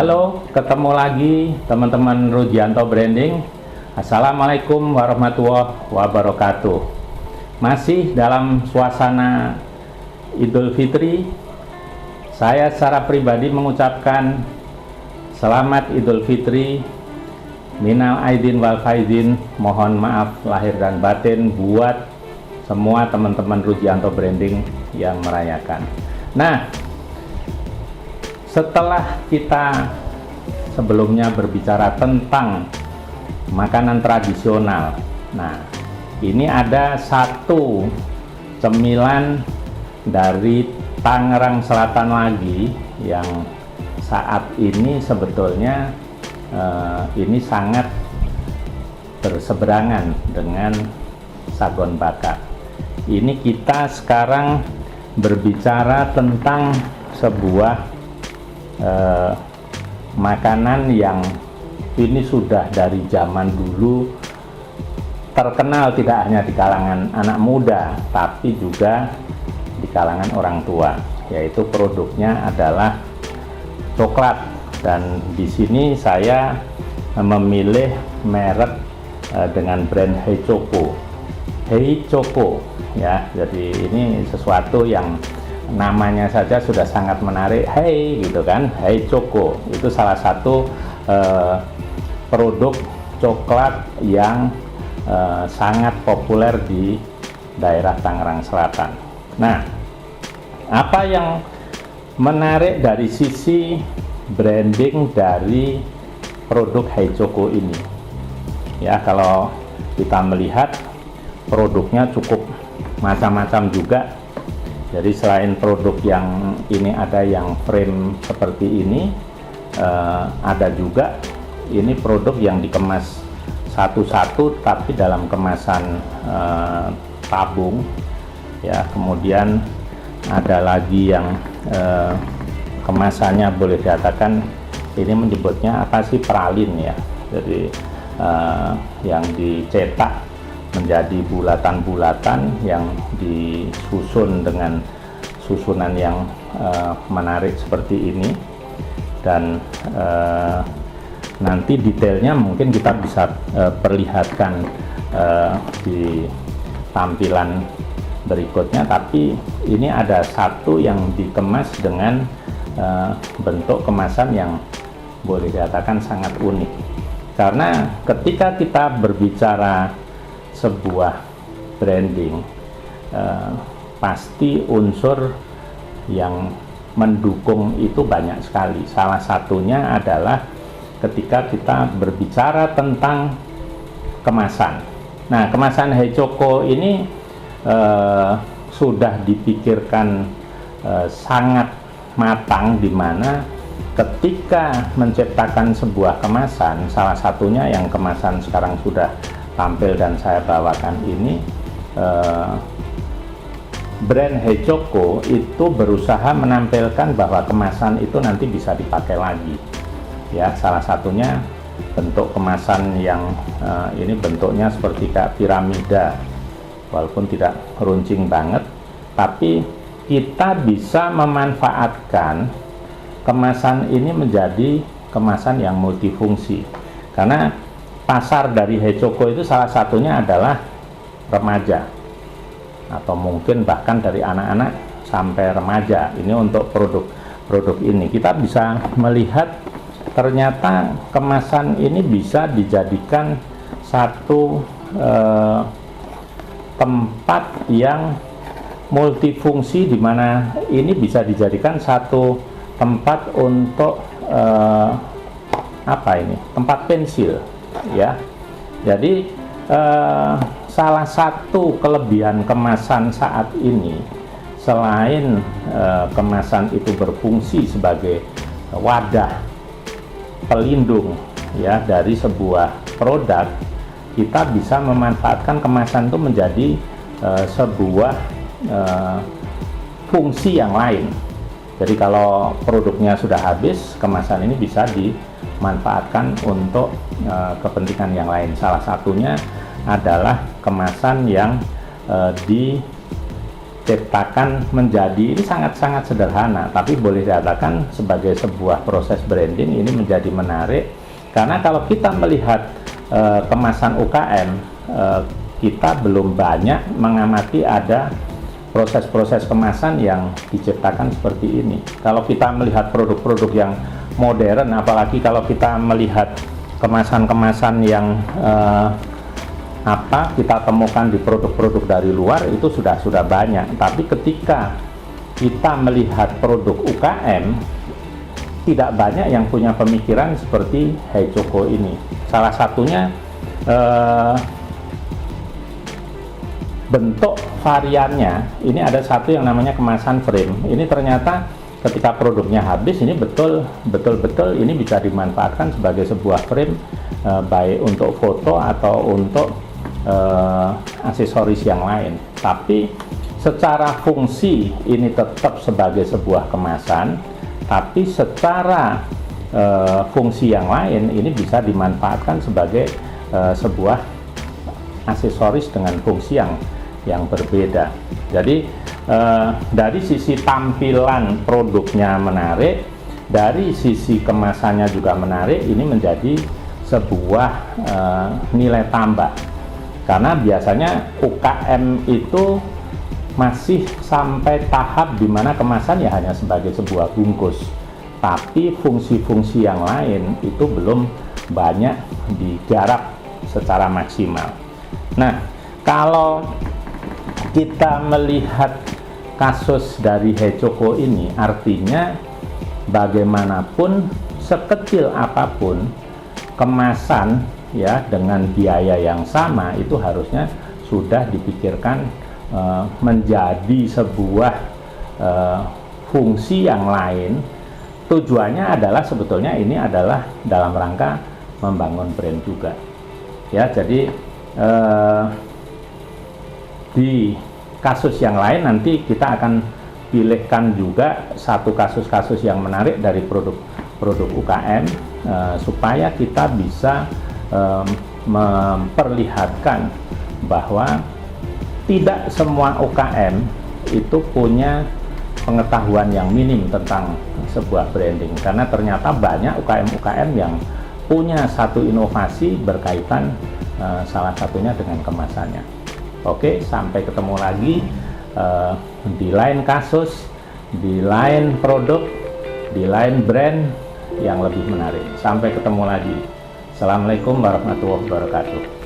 Halo, ketemu lagi teman-teman Rudianto Branding. Assalamualaikum warahmatullahi wabarakatuh. Masih dalam suasana Idul Fitri, saya secara pribadi mengucapkan selamat Idul Fitri, minal aidin wal faizin, mohon maaf lahir dan batin buat semua teman-teman Rudianto Branding yang merayakan. Nah, setelah kita sebelumnya berbicara tentang makanan tradisional, nah ini ada satu cemilan dari Tangerang Selatan lagi yang saat ini sebetulnya ini sangat berseberangan dengan sagon bakar. Ini kita sekarang berbicara tentang sebuah makanan yang ini sudah dari zaman dulu terkenal, tidak hanya di kalangan anak muda tapi juga di kalangan orang tua, yaitu produknya adalah coklat. Dan di sini saya memilih merek dengan brand Hey Choco. Hey Choco ya, jadi ini sesuatu yang namanya saja sudah sangat menarik. Hey gitu kan, Hey Choco itu salah satu produk coklat yang sangat populer di daerah Tangerang Selatan. Nah, apa yang menarik dari sisi branding dari produk Hey Choco ini? Ya, kalau kita melihat produknya cukup macam-macam juga. Jadi selain produk yang ini ada yang frame seperti ini, ada juga ini produk yang dikemas satu-satu tapi dalam kemasan tabung ya. Kemudian ada lagi yang kemasannya boleh dikatakan ini menyebutnya apa sih, pralin ya. Jadi yang dicetak menjadi bulatan-bulatan yang disusun dengan susunan yang menarik seperti ini. Dan nanti detailnya mungkin kita bisa perlihatkan di tampilan berikutnya, tapi ini ada satu yang dikemas dengan bentuk kemasan yang boleh dikatakan sangat unik. Karena ketika kita berbicara sebuah branding, pasti unsur yang mendukung itu banyak sekali. Salah satunya adalah ketika kita berbicara tentang kemasan. Nah, kemasan Hey Choco ini sudah dipikirkan sangat matang, di mana ketika menciptakan sebuah kemasan, salah satunya yang kemasan sekarang sudah tampil dan saya bawakan ini, brand Hey Choco itu berusaha menampilkan bahwa kemasan itu nanti bisa dipakai lagi ya. Salah satunya bentuk kemasan yang ini bentuknya seperti kayak piramida, walaupun tidak runcing banget, tapi kita bisa memanfaatkan kemasan ini menjadi kemasan yang multifungsi. Karena pasar dari Hey Choco itu salah satunya adalah remaja, atau mungkin bahkan dari anak-anak sampai remaja. Ini untuk produk ini kita bisa melihat ternyata kemasan ini bisa dijadikan satu tempat yang multifungsi, di mana ini bisa dijadikan satu tempat untuk apa ini, tempat pensil ya. Jadi salah satu kelebihan kemasan saat ini, selain kemasan itu berfungsi sebagai wadah pelindung ya dari sebuah produk, kita bisa memanfaatkan kemasan itu menjadi sebuah fungsi yang lain. Jadi kalau produknya sudah habis, kemasan ini bisa dimanfaatkan untuk kepentingan yang lain. Salah satunya adalah kemasan yang di ciptakan menjadi, ini sangat-sangat sederhana, tapi boleh dikatakan sebagai sebuah proses branding ini menjadi menarik, karena kalau kita melihat kemasan UKM, kita belum banyak mengamati ada proses-proses kemasan yang diciptakan seperti ini. Kalau kita melihat produk-produk yang modern, apalagi kalau kita melihat kemasan-kemasan yang kita temukan di produk-produk dari luar, itu sudah banyak. Tapi ketika kita melihat produk UKM, tidak banyak yang punya pemikiran seperti Hei Choco ini. Salah satunya bentuk variannya. Ini ada satu yang namanya kemasan frame. Ini ternyata ketika produknya habis, ini betul-betul ini bisa dimanfaatkan sebagai sebuah frame, baik untuk foto atau untuk aksesoris yang lain. Tapi secara fungsi ini tetap sebagai sebuah kemasan, tapi secara fungsi yang lain ini bisa dimanfaatkan sebagai sebuah aksesoris dengan fungsi yang berbeda. Jadi dari sisi tampilan produknya menarik, dari sisi kemasannya juga menarik, ini menjadi sebuah nilai tambah. Karena biasanya UKM itu masih sampai tahap di mana kemasan ya hanya sebagai sebuah bungkus, tapi fungsi-fungsi yang lain itu belum banyak digarap secara maksimal. Nah, kalau kita melihat kasus dari Hei Choco ini, artinya bagaimanapun sekecil apapun kemasan ya dengan biaya yang sama itu harusnya sudah dipikirkan menjadi sebuah fungsi yang lain. Tujuannya adalah sebetulnya ini adalah dalam rangka membangun brand juga ya. Jadi di kasus yang lain nanti kita akan pilihkan juga satu kasus-kasus yang menarik dari produk UKM supaya kita bisa memperlihatkan bahwa tidak semua UKM itu punya pengetahuan yang minim tentang sebuah branding, karena ternyata banyak UKM-UKM yang punya satu inovasi berkaitan salah satunya dengan kemasannya. Oke, sampai ketemu lagi di lain kasus, di lain produk, di lain brand yang lebih menarik. Sampai ketemu lagi. Assalamualaikum warahmatullahi wabarakatuh.